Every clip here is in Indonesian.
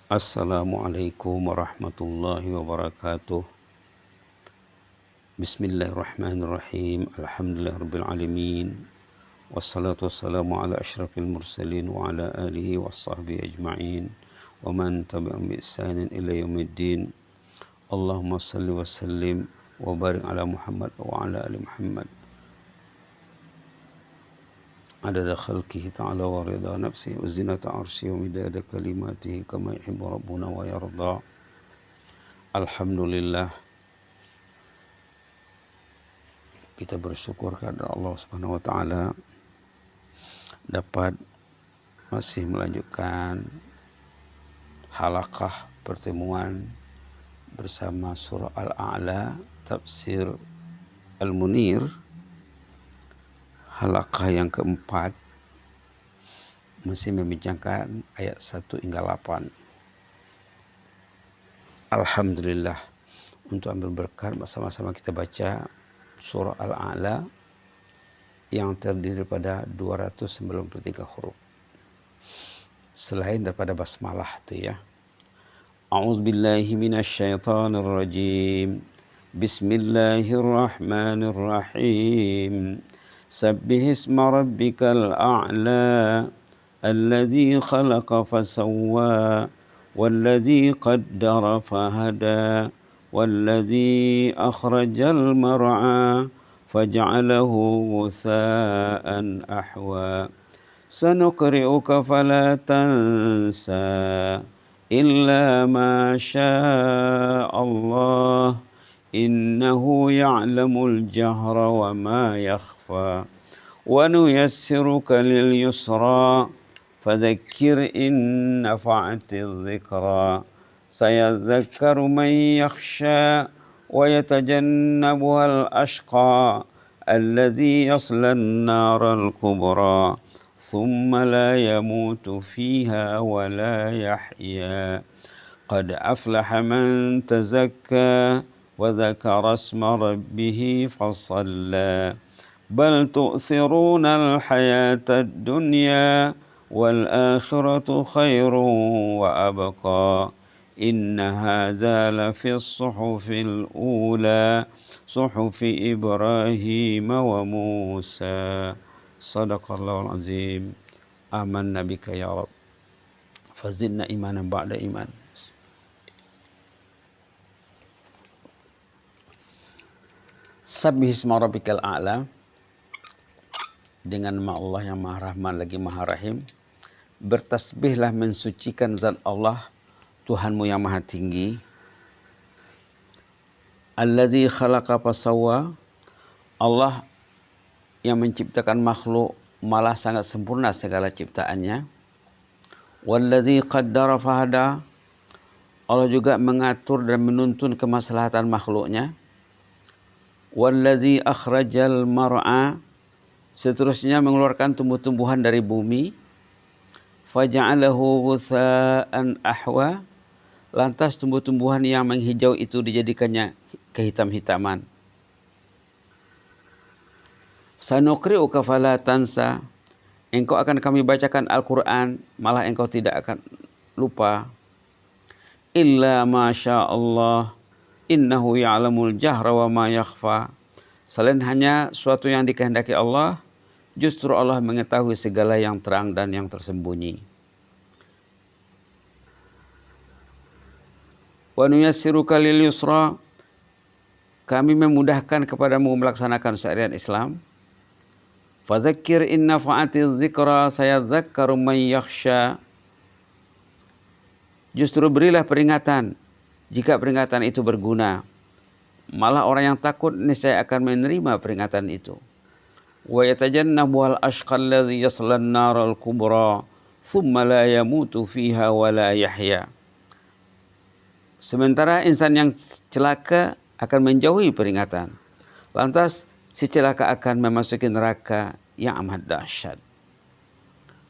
Assalamualaikum warahmatullahi wabarakatuh. Bismillahirrahmanirrahim. Alhamdulillahirabbil alamin. Wassalatu wassalamu ala asyrafil mursalin wa ala alihi washabbihi ajma'in wa man tabi'ahum bi ihsanin ila yaumiddin. Allahumma shalli wa sallim wa barik ala Muhammad wa ala ali Muhammad. Adada khalqihi ta'ala wa rida nafsihi wa zinata arsyihi wa midada kalimatihi kama yuhibbu rabbuna wa yarda. Alhamdulillah, kita bersyukur kepada Allah Subhanahu wa taala dapat masih melanjutkan halaqah pertemuan bersama surah Al-A'la, tafsir Al-Munir, halaqah yang keempat, masih membincangkan ayat 1 hingga 8. Alhamdulillah, untuk ambil berkat bersama-sama kita baca surah Al-A'la yang terdiri pada 293 huruf. Selain daripada basmalah itu ya. A'udzubillahi minasyaitonir rajim. Bismillahirrahmanirrahim. Sabbihisma rabbikal a'la alladzi khalaqa fasawwa walladzi qaddara fahada والذي أخرج المرعى فجعله غثاء أحوى سنقرئك فلا تنسى إلا ما شاء الله إنه يعلم الجهر وما يخفى ونيسرك لليسرى فذكر إن نفعت الذكرى سيذكر من يخشى ويتجنبها الأشقى الذي يصلى النار الكبرى ثم لا يموت فيها ولا يحيا قد أفلح من تزكى وذكر اسم ربه فصلى بل تؤثرون الحياة الدنيا والآخرة خير وأبقى إن هذا لفي الصحف الأولى صحف إبراهيم وموسى صدق الله العظيم آمنا بك يا رب فزدنا إيمانا بعد إيمان. Sabbihisma rabbikal a'la, dengan nama Allah yang Maha Rahman lagi Maha Rahim. Bertasbihlah, mensucikan zat Allah Tuhanmu yang Maha Tinggi. Alladzi khalaqa fasawwa, Allah yang menciptakan makhluk malah sangat sempurna segala ciptaannya. Walladzi qaddara fahada, Allah juga mengatur dan menuntun kemaslahatan makhluknya. Walladzi akhrajal mar'a, seterusnya mengeluarkan tumbuh-tumbuhan dari bumi. Faja'alahu ghutha'an ahwa, lantas tumbuh-tumbuhan yang menghijau itu dijadikannya kehitam-hitaman. Sanuqri'uka fala tansa, engkau akan kami bacakan Al-Quran, malah engkau tidak akan lupa. Illa masya Allah, innahu ya'lamul jahra wa ma yakhfa, selain hanya suatu yang dikehendaki Allah, justru Allah mengetahui segala yang terang dan yang tersembunyi. Wa nuyassiruka lil yusra, kami memudahkan kepadamu melaksanakan syariat Islam. Fadzakir in nafa'atiz dzikra sayadzakkaru man yakhsha, justru berilah peringatan, jika peringatan itu berguna, malah orang yang takut niscaya akan menerima peringatan itu. Wa yatajannabuhal ashqal ladzi yaslan naral kubra thumma la yamutu fiha wa la yahya. Sementara insan yang celaka akan menjauhi peringatan, lantas si celaka akan memasuki neraka yang amat dahsyat.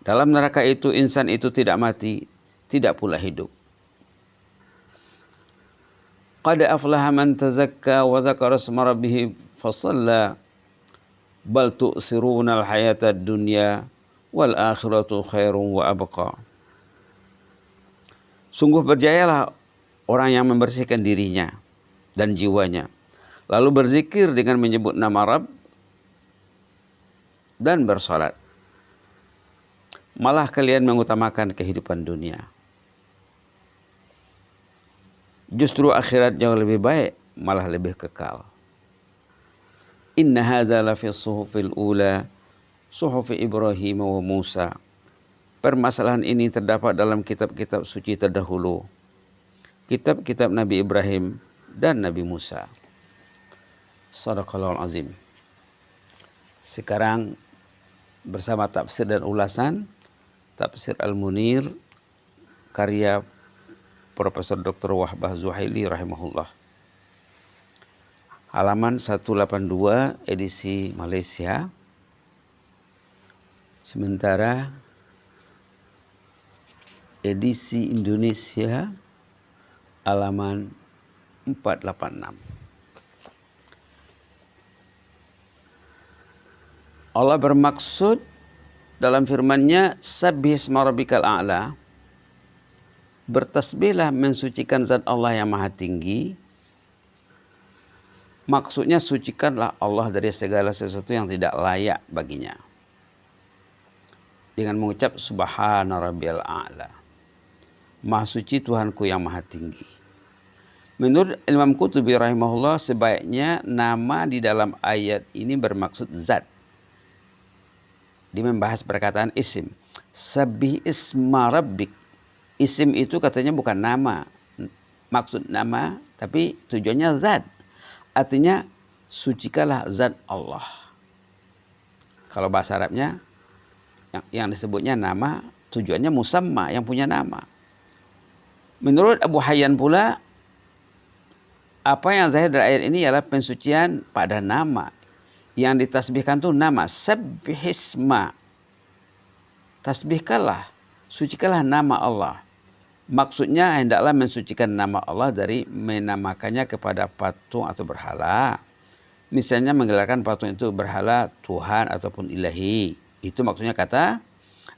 Dalam neraka itu insan itu tidak mati, tidak pula hidup. Qad aflaha man tazakka wa dzakara isma rabbih fasalla bal tu'siruna al-hayata ad-dunya wal akhiratu khairun wa abqa. Sungguh berjayalah orang yang membersihkan dirinya dan jiwanya, lalu berzikir dengan menyebut nama Rabb dan bersalat. Malah kalian mengutamakan kehidupan dunia. Justru akhirat jauh lebih baik, malah lebih kekal. Inna hadza la fi suhufil ula, suhufi Ibrahim wa Musa. Permasalahan ini terdapat dalam kitab-kitab suci terdahulu, kitab-kitab Nabi Ibrahim dan Nabi Musa. Shadaqallahul azim. Sekarang bersama tafsir dan ulasan Tafsir Al-Munir karya Profesor Dr. Wahbah Zuhaili rahimahullah. Halaman 182 edisi Malaysia. Sementara edisi Indonesia halaman 486. Allah bermaksud dalam firman-Nya, Sabbihisma rabbikal a'la, bertasbihlah mensucikan zat Allah yang maha tinggi. Maksudnya sucikanlah Allah dari segala sesuatu yang tidak layak baginya, dengan mengucap Subhana rabbiyal a'la, maha suci Tuhanku yang maha tinggi. Menurut Imam Qurtubi rahimahullah, sebaiknya nama di dalam ayat ini bermaksud zat. Dia membahas perkataan isim. Sabbih isma rabbik. Isim itu katanya bukan nama, maksud nama, tapi tujuannya zat. Artinya sucikanlah zat Allah. Kalau bahasa Arabnya yang disebutnya nama, tujuannya musamma, yang punya nama. Menurut Abu Hayyan pula, apa yang zahir dari ayat ini ialah pensucian pada nama. Yang ditasbihkan itu nama. Sabbihisma. Tasbihkanlah, sucikanlah nama Allah. Maksudnya hendaklah mensucikan nama Allah dari menamakannya kepada patung atau berhala. Misalnya menggelarkan patung itu berhala Tuhan ataupun ilahi. Itu maksudnya kata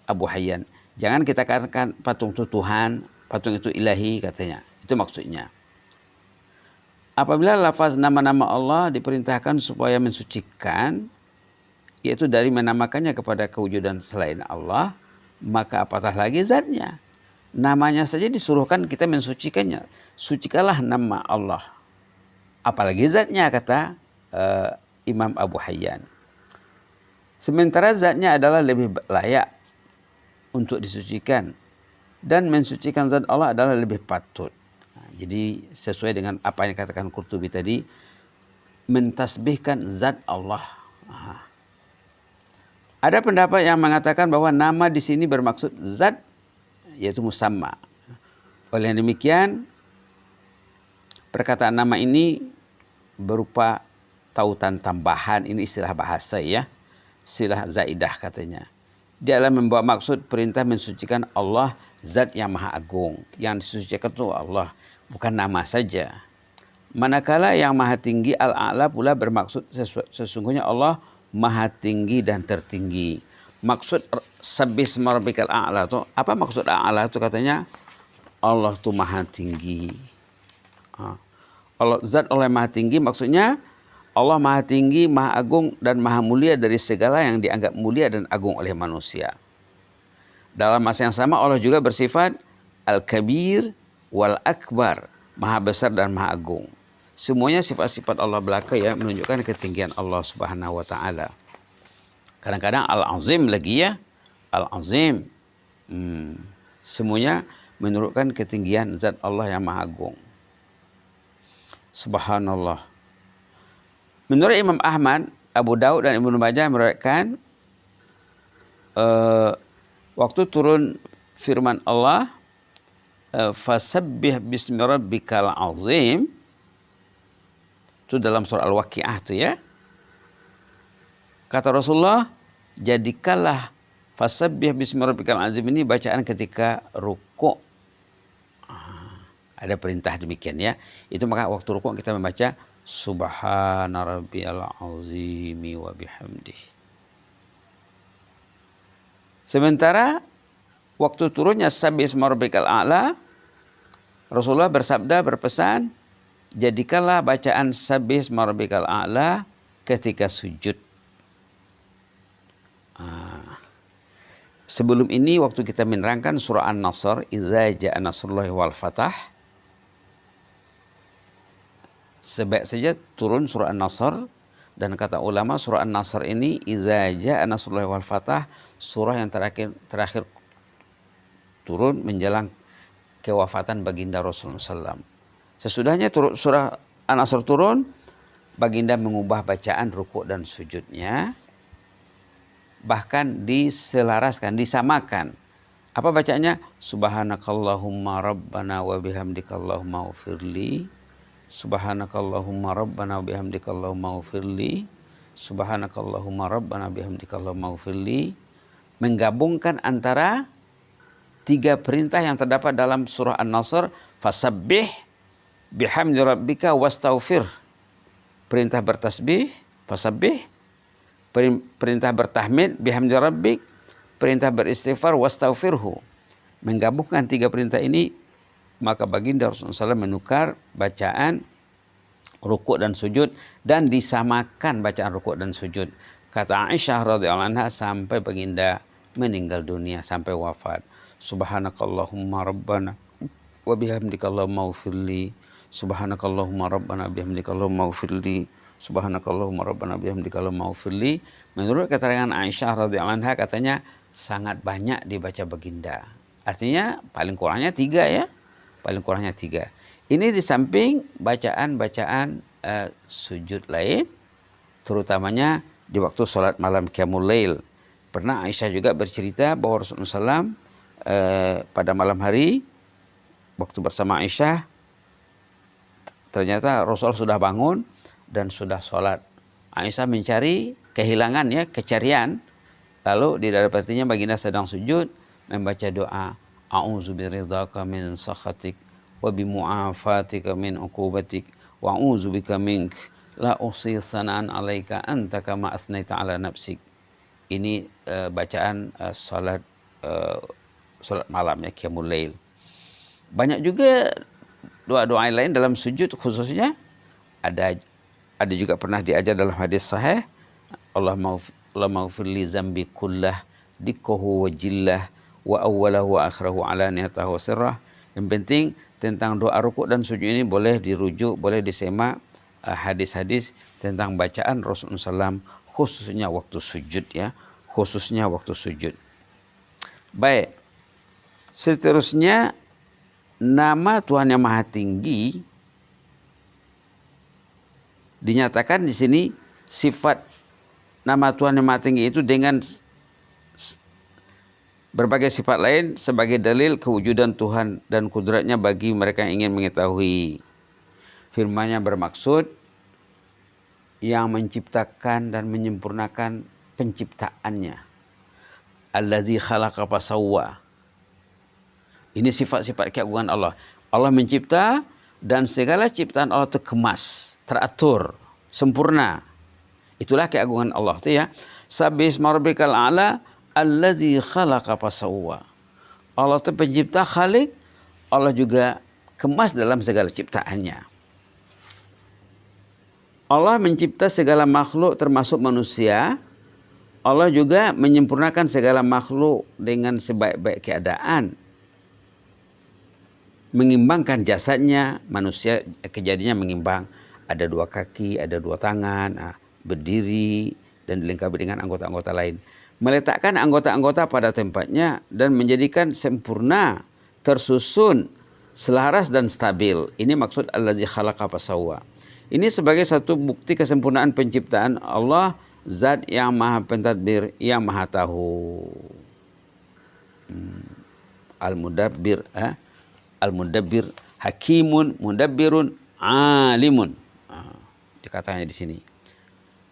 Abu Hayyan. Jangan kita katakan patung itu Tuhan, patung itu ilahi katanya. Itu maksudnya. Apabila lafaz nama-nama Allah diperintahkan supaya mensucikan, yaitu dari menamakannya kepada kewujudan selain Allah, maka apatah lagi zatnya. Namanya saja disuruhkan kita mensucikannya. Sucikanlah nama Allah. Apalagi zatnya, kata Imam Abu Hayyan. Sementara zatnya adalah lebih layak untuk disucikan, dan mensucikan zat Allah adalah lebih patut. Jadi sesuai dengan apa yang dikatakan Qurtubi tadi, mentasbihkan zat Allah. Ada pendapat yang mengatakan bahwa nama di sini bermaksud zat, yaitu musamma. Oleh demikian, perkataan nama ini berupa tautan tambahan. Ini istilah bahasa ya, istilah zaidah katanya. Dia adalah membawa maksud perintah mensucikan Allah, zat yang maha agung. Yang disucikan itu Allah, bukan nama saja. Manakala yang maha tinggi al-a'la pula bermaksud sesungguhnya Allah maha tinggi dan tertinggi. Maksud Sabbihisma rabbikal a'la itu apa? Maksud a'la itu katanya Allah itu maha tinggi. Allah, zat Allah maha tinggi, maksudnya Allah maha tinggi, maha agung dan maha mulia dari segala yang dianggap mulia dan agung oleh manusia. Dalam masa yang sama Allah juga bersifat al-kabir wal akbar, maha besar dan maha agung. Semuanya sifat-sifat Allah belaka ya, menunjukkan ketinggian Allah Subhanahu wa taala. Kadang-kadang al-azim lagi ya, al-azim. Semuanya menunjukkan ketinggian zat Allah yang maha agung. Subhanallah. Menurut Imam Ahmad, Abu Daud dan Ibnu Majah meriwayatkan waktu turun firman Allah, fasabbih bismi rabbikal azim, itu dalam surah Al-Waqiah itu ya. Kata Rasulullah, jadikanlah fasabbih bismi rabbikal azim ini bacaan ketika rukuk. Ada perintah demikian ya. Itu maka waktu rukuk kita membaca Subhana rabbiyal azimi wa bihamdih. Sementara waktu turunnya Sabbihisma rabbikal a'la Rasulullah bersabda, berpesan, jadikanlah bacaan Sabbih isma rabbikal a'la ketika sujud. Sebelum ini waktu kita menerangkan surah An-Nasr, idza jaa nasrullahi wal fath, sebaik saja turun surah An-Nasr, dan kata ulama surah An-Nasr ini idza jaa nasrullahi wal fath, surah yang terakhir turun menjelang kewafatan baginda Rasulullah SAW. Sesudahnya surah An-Nasr turun, baginda mengubah bacaan rukuk dan sujudnya, bahkan diselaraskan, disamakan. Apa bacaannya? Subhanakallahumma rabbana wa bihamdika Allahumma ufirli. Subhanakallahumma rabbana wa bihamdika Allahumma ufirli. Subhanakallahumma rabbana wa bihamdika Allahumma ufirli. Menggabungkan antara tiga perintah yang terdapat dalam surah An-Nasr. Fasabbih bihamdi rabbika wastaghfir. Perintah bertasbih, fasabbih. Perintah bertahmid, bihamdi rabbik. Perintah beristighfar, wastaghfirhu. Menggabungkan tiga perintah ini, maka baginda Rasulullah SAW menukar bacaan rukuk dan sujud dan disamakan bacaan rukuk dan sujud. Kata Aisyah radhiyallahu anha, sampai baginda meninggal dunia, sampai wafat. Subhanakallahumma rabbana wa bihamdika Allahumma ufirli. Subhanakallahumma rabbana bihamdika Allahumma ufirli. Subhanakallahumma rabbana bihamdika Allahumma ufirli. Menurut keterangan Aisyah radhiyallahu anha, katanya sangat banyak dibaca baginda. Artinya paling kurangnya 3 ya. Paling kurangnya 3. Ini di samping bacaan-bacaan sujud lain, terutamanya di waktu sholat malam Qiyamul Lail. Pernah Aisyah juga bercerita bahwa Rasulullah SAW pada malam hari waktu bersama Aisyah, ternyata Rasulullah sudah bangun dan sudah sholat. Aisyah mencari kehilangan ya, kecarian. Lalu didapatinya baginda sedang sujud membaca doa, a'udzu biridhaka min sakhatik wa bimu'afatika min uqubatik wa a'udzu bika mink la uhsi tsana'an 'alaika anta kama asnaita 'ala nafsik. Ini bacaan salat malam ya, Qiyamul Lail. Banyak juga doa-doa lain dalam sujud, khususnya ada juga pernah diajar dalam hadis sahih, Allahumma ighfir li zambi kullah dikkahu wa jillah wa awwalahu wa akhirahu alaniyatahu wa sirrah. Yang penting tentang doa rukuk dan sujud ini boleh dirujuk, boleh disemak hadis-hadis tentang bacaan Rasulullah SAW, khususnya waktu sujud ya, khususnya waktu sujud. Baik, seterusnya nama Tuhan yang Maha Tinggi dinyatakan di sini, sifat nama Tuhan yang Maha Tinggi itu dengan berbagai sifat lain sebagai dalil kewujudan Tuhan dan kudratnya bagi mereka yang ingin mengetahui. Firman-Nya bermaksud yang menciptakan dan menyempurnakan penciptaannya. Allazi khalaqa fasawwa. Ini sifat-sifat keagungan Allah. Allah mencipta dan segala ciptaan Allah itu kemas, teratur, sempurna. Itulah keagungan Allah itu ya. Sabbih isma rabbikal a'la allazi khalaqa fasawwa. Allah itu pencipta, khalik. Allah juga kemas dalam segala ciptaannya. Allah mencipta segala makhluk termasuk manusia. Allah juga menyempurnakan segala makhluk dengan sebaik-baik keadaan. Mengimbangkan jasadnya, manusia kejadiannya mengimbang. Ada 2 kaki, ada 2 tangan, berdiri dan dilengkapi dengan anggota-anggota lain. Meletakkan anggota-anggota pada tempatnya dan menjadikan sempurna, tersusun, selaras dan stabil. Ini maksud allazi khalaqa fasawwa. Ini sebagai satu bukti kesempurnaan penciptaan Allah, zat yang maha pentadbir, yang maha tahu. Al-Mudabbir, Al-Mudabbir, Hakimun, Mudabbirun, Alimun. Dikatakannya di sini.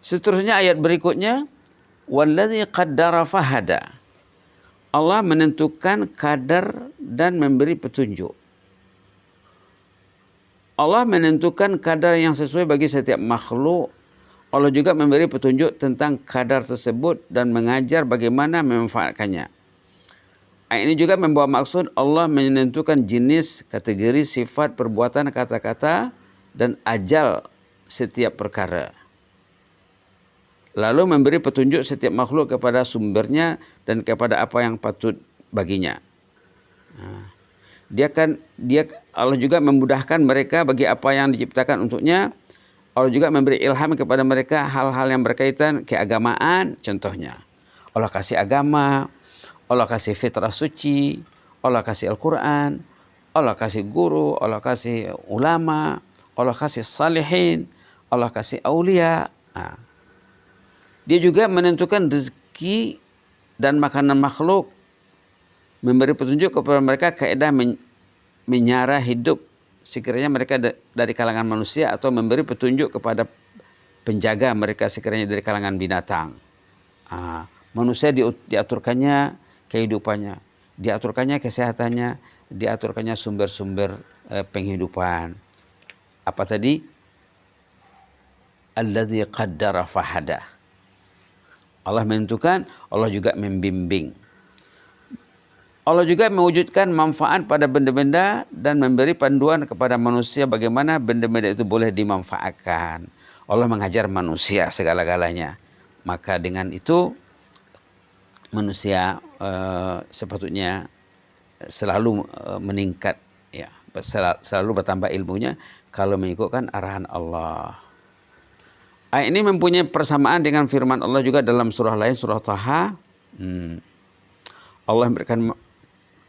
Seterusnya ayat berikutnya, Wallazi qaddara fahada. Allah menentukan kadar dan memberi petunjuk. Allah menentukan kadar yang sesuai bagi setiap makhluk. Allah juga memberi petunjuk tentang kadar tersebut dan mengajar bagaimana memanfaatkannya. Ayat ini juga membawa maksud Allah menentukan jenis, kategori, sifat, perbuatan, kata-kata, dan ajal setiap perkara. Lalu memberi petunjuk setiap makhluk kepada sumbernya dan kepada apa yang patut baginya. Allah juga memudahkan mereka bagi apa yang diciptakan untuknya. Allah juga memberi ilham kepada mereka hal-hal yang berkaitan keagamaan. Contohnya, Allah kasih agama, Allah kasih fitrah suci, Allah kasih Al-Quran, Allah kasih guru, Allah kasih ulama, Allah kasih salihin, Allah kasih aulia. Dia juga menentukan rezeki dan makanan makhluk, memberi petunjuk kepada mereka kaedah menyara hidup sekiranya mereka dari kalangan manusia, atau memberi petunjuk kepada penjaga mereka sekiranya dari kalangan binatang. Manusia diaturkannya kehidupannya, diaturkannya kesehatannya, diaturkannya sumber-sumber penghidupan. Apa tadi? Allazi qaddara fahada. Allah menentukan, Allah juga membimbing. Allah juga mewujudkan manfaat pada benda-benda dan memberi panduan kepada manusia bagaimana benda-benda itu boleh dimanfaatkan. Allah mengajar manusia segala-galanya. Maka dengan itu manusia sepatutnya selalu meningkat, ya, selalu bertambah ilmunya kalau mengikutkan arahan Allah. Ayat ini mempunyai persamaan dengan firman Allah juga dalam surah lain, surah Taha.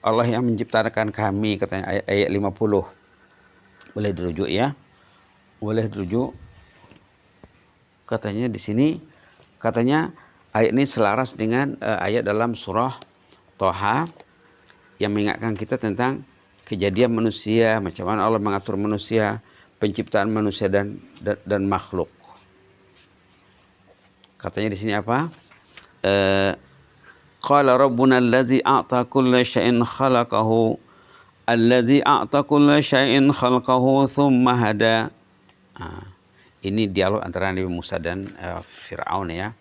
Allah yang menciptakan kami, katanya ayat 50. Boleh dirujuk ya. Boleh dirujuk. Katanya di sini, katanya ayat ini selaras dengan ayat dalam surah Taha yang mengingatkan kita tentang kejadian manusia, macam mana Allah mengatur manusia, penciptaan manusia dan makhluk. Katanya di sini apa? Qala rabbuna allazi a'ta kulla syai'in khalaqahu allazi a'ta kulla syai'in khalaqahu thumma hada. Ini dialog antara Nabi Musa dan Fir'aun ya.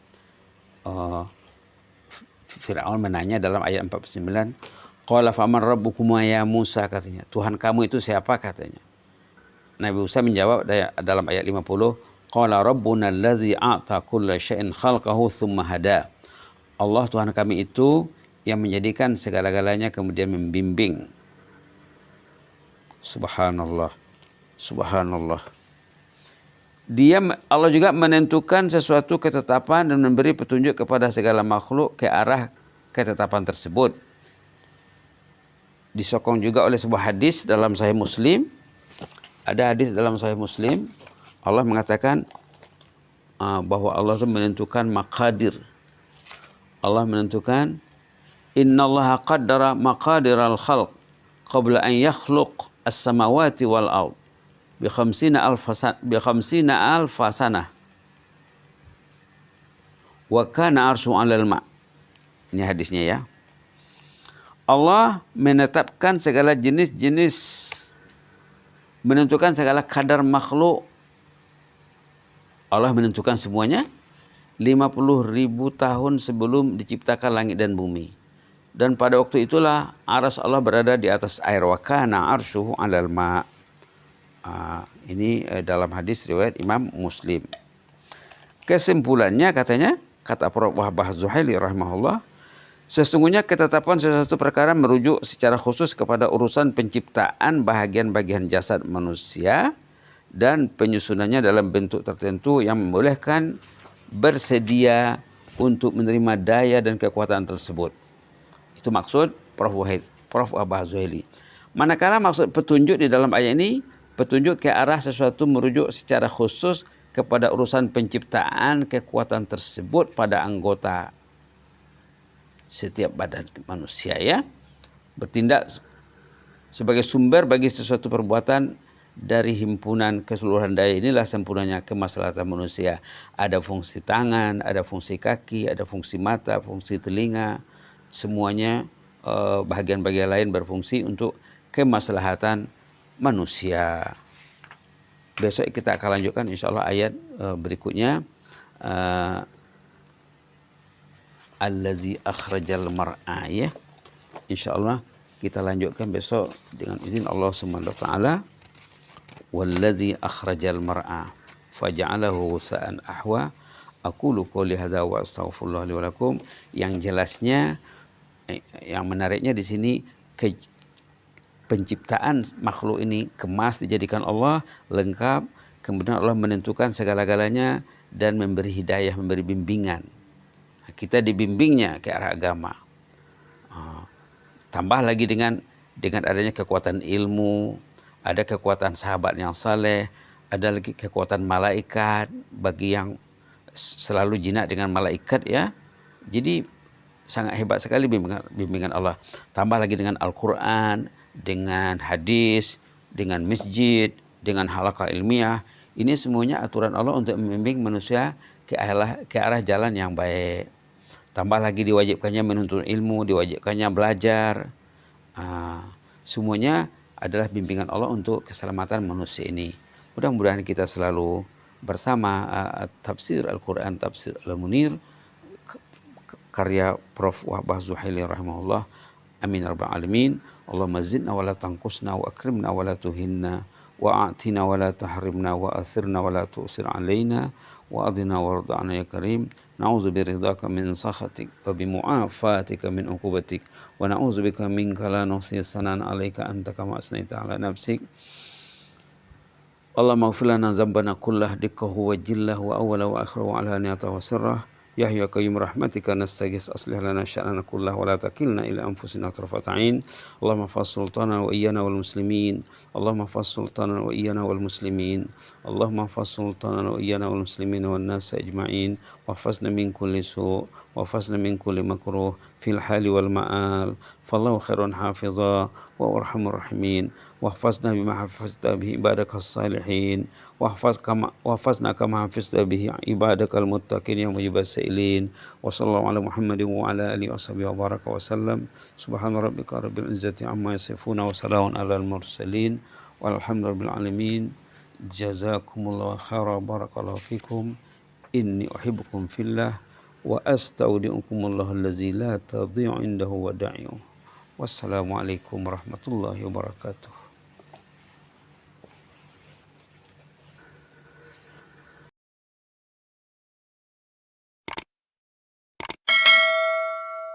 Fir'aun menanya dalam ayat 49, qala faman rabbukuma ya Musa, katanya, Tuhan kamu itu siapa, katanya. Nabi Musa menjawab dalam ayat 50, qala rabbuna allazi a'ta kulla syai'in khalqahu thumma hada. Allah Tuhan kami itu yang menjadikan segala-galanya kemudian membimbing. Subhanallah. Subhanallah. Allah juga menentukan sesuatu ketetapan dan memberi petunjuk kepada segala makhluk ke arah ketetapan tersebut. Disokong juga oleh sebuah hadis dalam Sahih Muslim. Ada hadis dalam Sahih Muslim, Allah mengatakan bahwa Allah itu menentukan maqadir. Allah menentukan, innallaha qaddara maqadiral khalq qabla an yakhluq as-samawati wal ard bi 50 alf sanah wa kana arsyu 'alal ma'. Ini hadisnya ya. Allah menetapkan segala jenis-jenis, menentukan segala kadar makhluk. Allah menentukan semuanya 50.000 tahun sebelum diciptakan langit dan bumi. Dan pada waktu itulah arsy Allah berada di atas air. Wa kana arsyuhu 'alal ma'. Ini dalam hadis riwayat Imam Muslim. Kesimpulannya katanya, kata Prof. Wahbah Zuhaili rahimahullah, sesungguhnya ketetapan sesuatu perkara merujuk secara khusus kepada urusan penciptaan bahagian-bagian jasad manusia dan penyusunannya dalam bentuk tertentu yang membolehkan bersedia untuk menerima daya dan kekuatan tersebut. Itu maksud Prof. Wahbah Zuhaili. Manakala maksud petunjuk di dalam ayat ini, petunjuk ke arah sesuatu merujuk secara khusus kepada urusan penciptaan kekuatan tersebut pada anggota setiap badan manusia ya. Bertindak sebagai sumber bagi sesuatu perbuatan. Dari himpunan keseluruhan daya inilah sempurnanya kemaslahatan manusia. Ada fungsi tangan, ada fungsi kaki, ada fungsi mata, fungsi telinga. Semuanya bagian-bagian lain berfungsi untuk kemaslahatan manusia. Besok kita akan lanjutkan insyaAllah ayat berikutnya. Allazi akhrajal mar'a ya. Insyaallah kita lanjutkan besok dengan izin Allah Subhanahu wa taala. Wallazi akhrajal mar'a faja'alahu ghusaan ahwa. Aqulu qouli hadza wa astaghfirullah li wa lakum. Yang jelasnya yang menariknya di sini penciptaan makhluk ini kemas dijadikan Allah lengkap, kemudian Allah menentukan segala-galanya dan memberi hidayah, memberi bimbingan. Kita dibimbingnya ke arah agama. Tambah lagi dengan adanya kekuatan ilmu, ada kekuatan sahabat yang saleh, ada lagi kekuatan malaikat bagi yang selalu jinak dengan malaikat ya. Jadi sangat hebat sekali bimbingan Allah. Tambah lagi dengan Al-Quran, dengan hadis, dengan masjid, dengan halaqah ilmiah. Ini semuanya aturan Allah untuk membimbing manusia ke arah jalan yang baik. Tambah lagi diwajibkannya menuntut ilmu, diwajibkannya belajar. Semuanya adalah bimbingan Allah untuk keselamatan manusia ini. Mudah-mudahan kita selalu bersama tafsir Al-Quran, tafsir Al-Munir, karya Prof. Wahbah Zuhaili rahimahullah. Amin ya rabbal alamin. Allahumma zidna wa la tanqusna wa akrimna wa la tuhinna wa a'tina wa la tahrimna wa athirna wa la tu'sir alaina wa adina warda'na ya karim. Na'udzu biridhaka min sakhatik wa bimu'afatika min uqubatik wa na'udzu bika minka la nuhsi sanan 'alaika anta kama asnaita 'ala nafsik. Allahumma ighfir lana dzambana kullah dikkahu wa jillahu wa awwala wa akhira wa alaniyata wa sirrah. Ya hayyu ya qayyum rahmatika nastaghis aslih lana sya'nana kullahu wa la takilna ila anfusina tarfata 'ain. Allahumma fas sultana wa iyyana wal muslimin. Allahumma fas sultana wa iyyana wal muslimin. Allahumma fas sultana wa iyyana wal muslimin wan nas ajma'in. Wahfazna min kulli su' wahfazna min kulli makruh fil hali wal ma'al. Fallahu khairun hafiza wa arhamur rahimin. Wahfazna bima hafazta bihi ibadakas salihin. Wahfazna kama hafizta bihi ibadakal muttaqin ya mujibas sa'ilin. Wa sallallahu ala Muhammadin wa ala alihi washabihi wa baraka wa sallam. Subhana rabbika rabbil izzati amma yasifuna wa salamun alal mursalin walhamdulillahi rabbil alamin. Jazakumullahu khairan, barakallahu fikum. Inni uhibbukum fillah wa astaudi'ukumullahu allazi la tadhi'u indahu wada'i'uh. Wassalamualaikum warahmatullahi wabarakatuh.